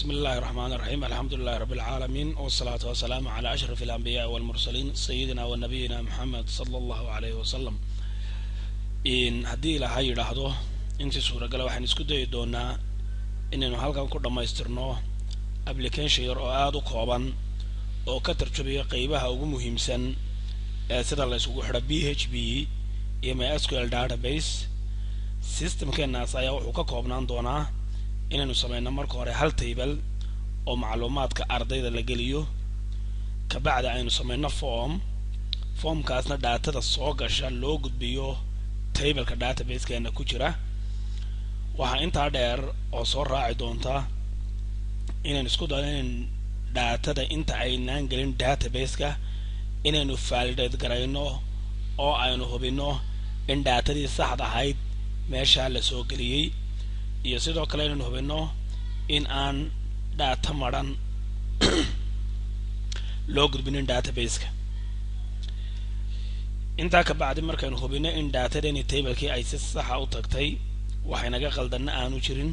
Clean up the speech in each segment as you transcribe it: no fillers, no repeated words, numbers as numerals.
بسم الله الرحمن الرحيم. الحمد لله رب العالمين، والصلاة والسلام على أشرف الأنبياء والمرسلين سيدنا ونبينا محمد صلى الله عليه وسلم. إن هدي إلى هاي لحظة أنت سورة قال واحد نسكت يدونا إنه حلقة كل ما يسترناه قبل كان شيء رؤاد قابا أو كتر شبيه قيبها أو مهم سن سيد الله يسوق حرب PHP إما SQL database system كان ناس أيوه وكقابنا دونا inaynu sameeyno marka hore hal table oo macluumaadka ardayda la geliyo ka bacda aynu sameeyno formkaasna daatada soo gasha loo gudbiyo tableka database-keena ku jira. waxa intaa dheer oo soo raaci doonta inaynu isku dayno in daatada inta aynaan gelin database-ka inaynu validate garayno oo aynu hubino in daatadii saxda ahayd meesha la soo geliyay iyo sidoo kale inaynu hubino in aan data maran loo gudbinin database-ka. intaa ka bacdi markaynu hubino in daatadani tablekii ay si sax ah u tagtay waxay naga qaldanna aanu jirin,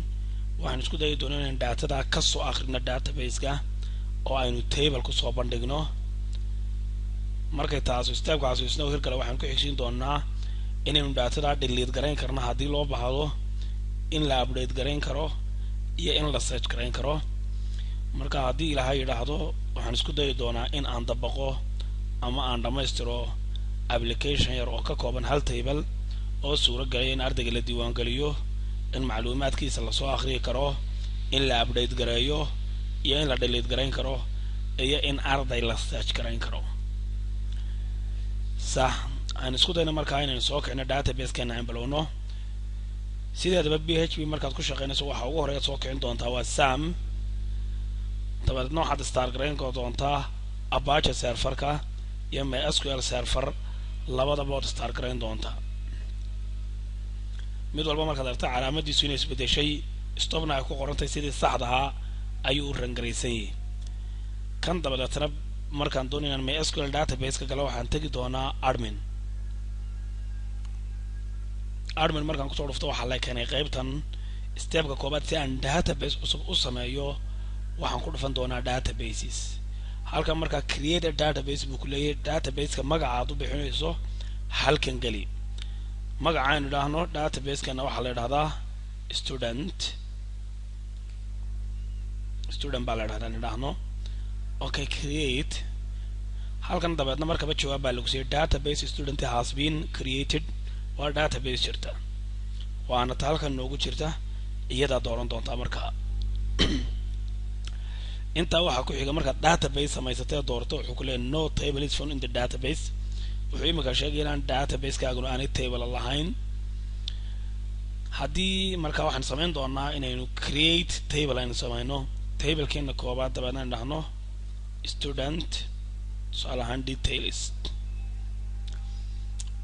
waxaan isku dayi doonaa in daatada ka soo akhrino database-ka oo aynu table ku soo bandhigno. markay taas step-kaas isna hirgala waxaan ku xigsiin doonaa inaynu daatada delete garayn karno haddii loo baahdo, in la update garayn karo iyo in la search garayn karo. marka haddii ilaahay yidhaahdo waxaan isku dayi doonaa in aan dabaqo ama aan dhammaystiro application yar oo ka kooban hal table oo suuro galaya in ardayga la diiwaan geliyo, in macluumaadkiisa lasoo akhriyi karo, in la update gareeyo iyo in la delete garayn karo iyo in arday la search garayn karo. sax aan isku dayno markaa inaynu soo kicino database-keena aan bilowno. sideedaba PHP markaad ku shaqeynayso waxa ugu horeeya soo kicin doontaa waa SAM, dabadeedna waxaad start garayn doontaa Apache serverka iyo MySQL server labadaba waad start garayn doontaa. mid walba markaad aragto calaamadiisu inay isbedeshay stopna ay ku qorantay sidii saxda ahaa ayuu u rangaraysan yahay. kan dabadeetna markaan doonayo inaan MySQL database-ka galo waxaan tegi doonaa admin markaan kusoo dhufto waxaa la keenay qaybtan stepka koobaad si aan database cusub u sameeyo waxaan ku dhufan doonaa databases. halkan markaa create a database buu ku leeyahay database-ka magaca aad u bixinayso halkan geli. magaca aynu idhaahno database-kana waxaa la idhahdaa student baa la idhahdaa in idhaahno okay create. halkan dabeedna markaba jawaab baa lagu siiyay database student has been created. waa database jirta waana ta halkan noogu jirta iyadaa dooran doontaa markaa. intaa waxaa ku xiga markaad database samaysatay doorto wuxuu ku leeyahay no table is found in the database. wuxuu imika sheegay inaan database-kaaguna aanay table lahayn. haddii markaa waxaan samayn doonaa inaynu create table aynu samayno tablekeena koobaad dabeedna aan dhahno student tusaale ahaan details.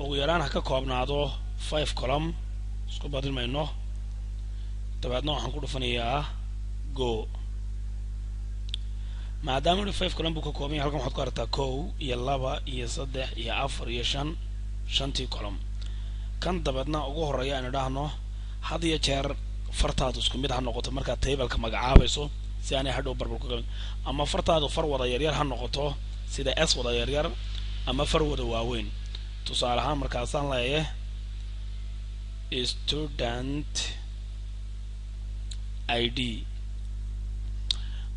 ugu yaraan ha ka koobnaado 5 column isku badin mayno. dabeedna waxaan ku dhufanayaa go. maadaama 5 column buu ka kooban yahay halkan waxaad ku aragtaa 1 iyo 2 iyo 3 iyo 4 iyo 5 shantii column. kan dabeedna ugu horeeya aan idhaahno had iyo jeer fartaadu isku mid ha noqoto markaad tableka magacaabayso si aanay hadhow barbar ku galin, ama fartaadu far wada yaryar ha noqoto sida S wada yaryar ama far wada waaweyn. tusaale ahaan markaasaan leeyahay student ID.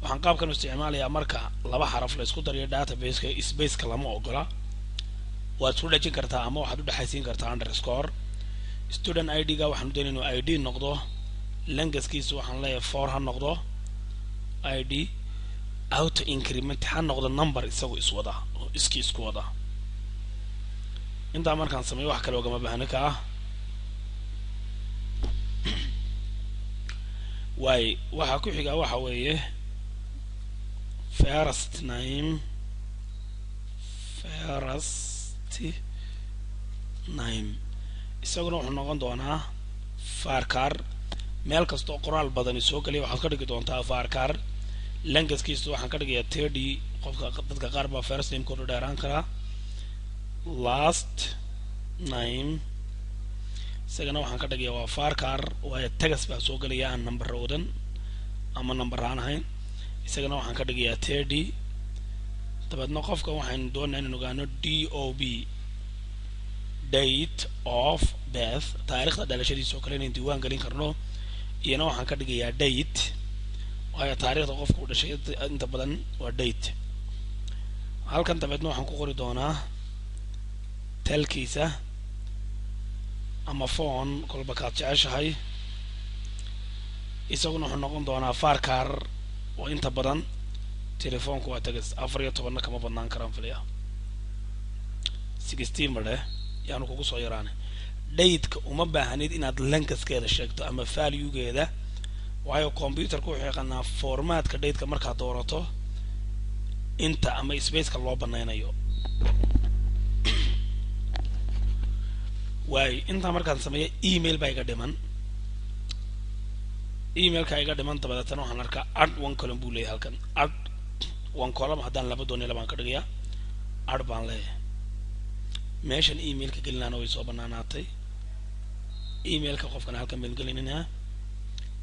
waxaan qaabkan u isticmaalayaa marka laba xaraf la isku darayo database-ka space-ka lama ogola. waad isku dhajin kartaa ama waxaad u dhaxaysiin kartaa underscore. student ID-ga waxaan u doonayaa inuu ID noqdo, langaskiisu waxaan leeyahay 4 ha noqdo. ID auto increment ha noqdo number isagu iswada oo isku wada. intaa markaan sameeyo wax kale ogama baahna ka ah. waxa ku xiga waxa weeye first name isaguna wuxuu noqon doonaa farkar. meel kastoo qoraal badani soo galiya waxaad ka dhigi doontaa farkar. langaskiisu waxaan ka dhigayaa 30. dadka qaar baa first name koodu dheeraan karaa. last name isagana waxaan ka dhigayaa waa farkar waayo tagas baa soo galaya aan number wadan ama number aan ahayn. isagana waxaan ka dhigayaa 30 dabeedna qofka waxaan doonaa inaan ogaano DOB date of birth taariikhda dhalashadiisa oo kale inaan diiwaan gelin karno iyana waxaan ka dhigayaa date waayo taariikhda qofku u dhashay inta badan waa date halkan dabeedna waxaan ku qori doonaa telkiisa ama phone kolba kaad jeceshahay isaguna wuxuu noqon doonaa farkar oo inta badan telefoonku waa tagas 14 kama badnaan karaan filaya 16 male yaanu kugu soo yaraane date-ka uma baahanid inaad lankaskeeda sheegto ama value-geeda waayo computer-ku wuxuu yaqaanaa formatka date-ka markaad doorato inta ama space-ka loo banaynayo waay inta markaan sameeyo email baa iga dhiman emailka iga dhiman dabadeetana waxaan arkaa add one column buu leeyahay halkan add one column haddaan laba doonay labaan ka dhigayaa add baan leeyahay meeshan emailka gelinaana way soo banaanaatay emailka qofkan halkan baan gelinayna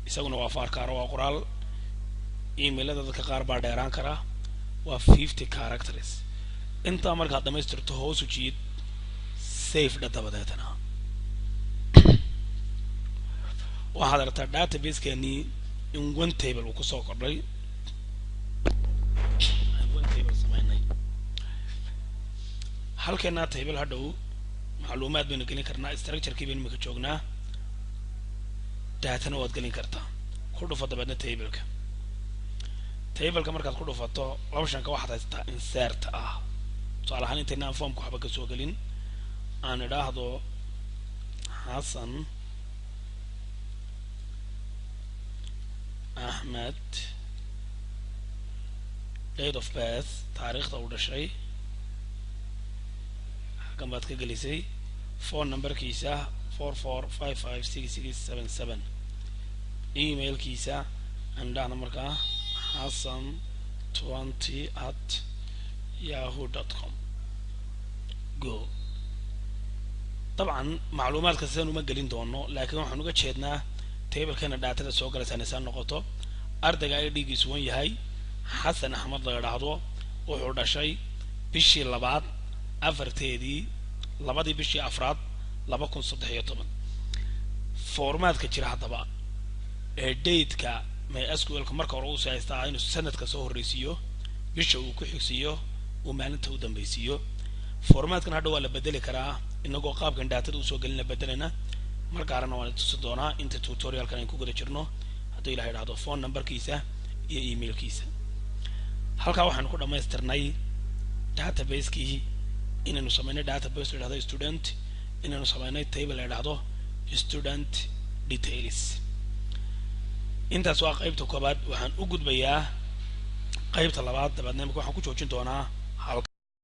isaguna waa farkar waa qoraal emailada dadka qaar baa dheeraan kara waa 50 characters inta markaad dhamaystirto hoos u jiid save dabadeetana waxaad aragtaa database-keeni in one table uu kusoo kordhay one table samaynay halkeena table hadhow macluumaad baynu gelin karnaa structure-kii baynu imika joognaa datana waad gelin kartaa ku dhufo dabeedna tableka markaad ku dhufato optionka waxaad haysataa insert ah tusaale ahaan intaynaan formka waxba kasoo gelin aan idhaahdo xasan Ahmed date of birth taariikhda uu dhashay halkan baad ka gelisay phone numberkiisa 44556677 emailkiisa aan idhaahno markaa hasan20@yahoo.com go طبعا معلومات كثيرة ما قلين دونه لكن وحنا نقول شيءنا تيبل كنا داتا سوق لسان إنسان نقطة أرد قاعد يجي سوين يهاي حسن أحمد ضغط عضو وحول شيء بشي لبعض أفرتيدي لبعضي بشي أفراد لبكون صدحية طبعا فورمات كتير حتى بقى الديت كا ما يسكو لكم مركب رؤوس يستعين السنة كسوه الرئيسيو بشي وكحسيو ومعنته ودم بيسيو فورمات كان هذا ولا بدل كرا إنه قاب كان داتا وسوق لنا بدلنا markaarna waan tusi doonaa inta tutorial-kan aan ku guda jirno haddii la yiraahdo phone number-kiisa iyo email-kiisa halka waxaan ku dhamaystirnay database-kii inaanu sameynay database la yiraahdo student inaanu sameynay table la yiraahdo student details intaas waa qaybta koobaad waxaan u gudbayaa qaybta labaad dabadeedna waxaan ku joojin doonaa